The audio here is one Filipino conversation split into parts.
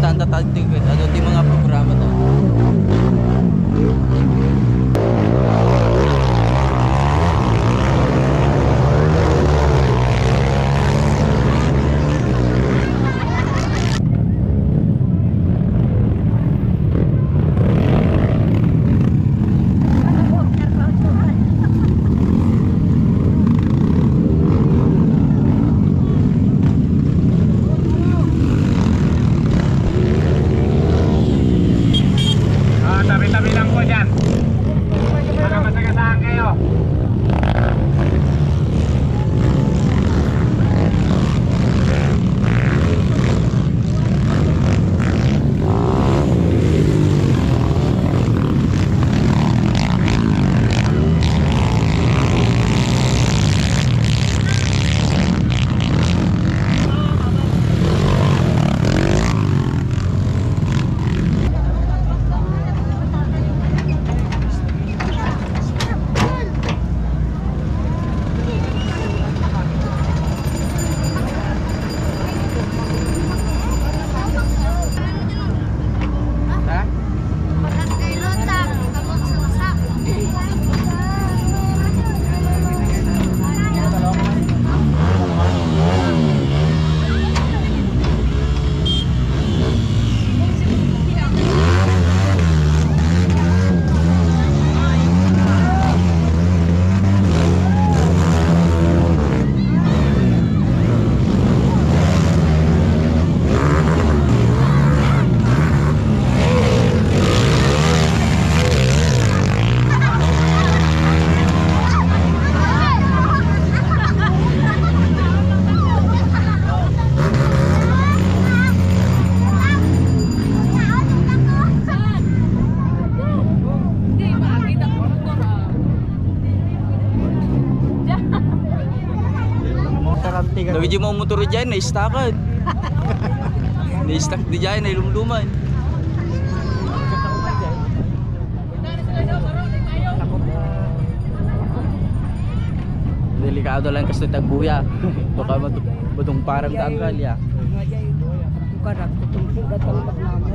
pistahan tatatig ano di mga programa to. Tabi-tabi lang po dyan para masagasaan kayo. Dawi di mo motor dyan, na-stackan. Na-stack di dyan, na-ilumluman. Delikado lang kasi tagbuya. Baka matong parang tanggal ya. Bukan aku tumpuk datang tak nama.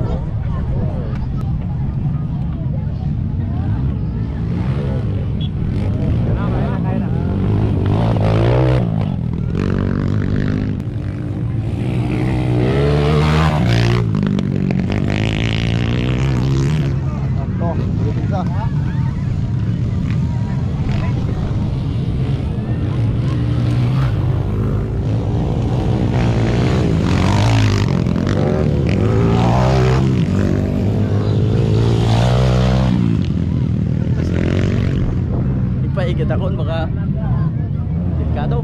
Ipaigit ako baka delikado.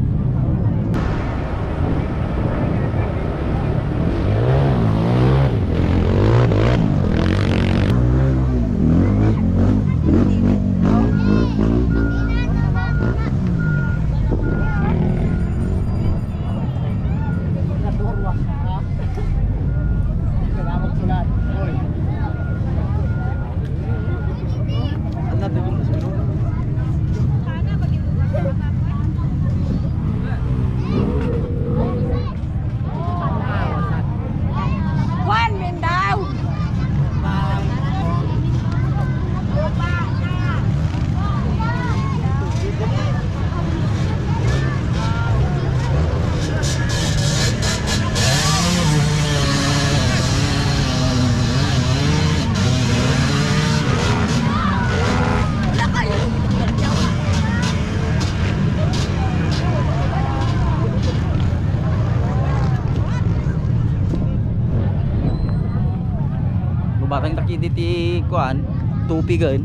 Bakang takidi ti kuan tupigan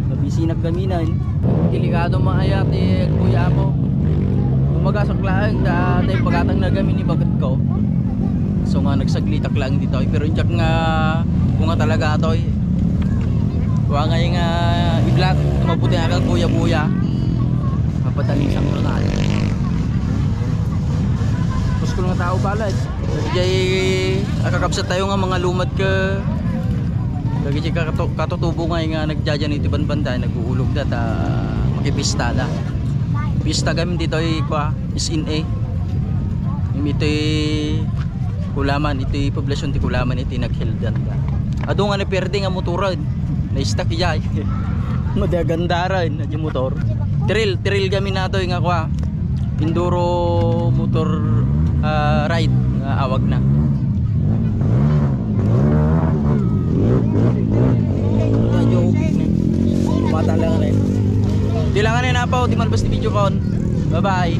nabisinag gaminan delikado maaya ti kuya mo tumagasok lang da tay pagatang nagamin ni bagat ko so nga nagsaglitak lang dito pero jak nga kung nga talaga atoy wa nga nga i-vlog mabuti nga kuya buya mapadaling sang ronal pusko nga tao balad jay akakabsat tayo nga mga lumad ka lagi siya katutubo nga nagjajan ito banda nag-uulog dat makipista da pista gamin dito ay is in A ito Kulaman ito poblasyon ti Kulaman iti naghildan da. Ado nga naperde nga motoran. Na-stuck iya. Madagandaran na motor. Trail kami nato nga kwa. Enduro motor ride nga awag na. Medyo okay na. Mata lang rin. Di lang na napaw, di man basta video kon. Bye bye.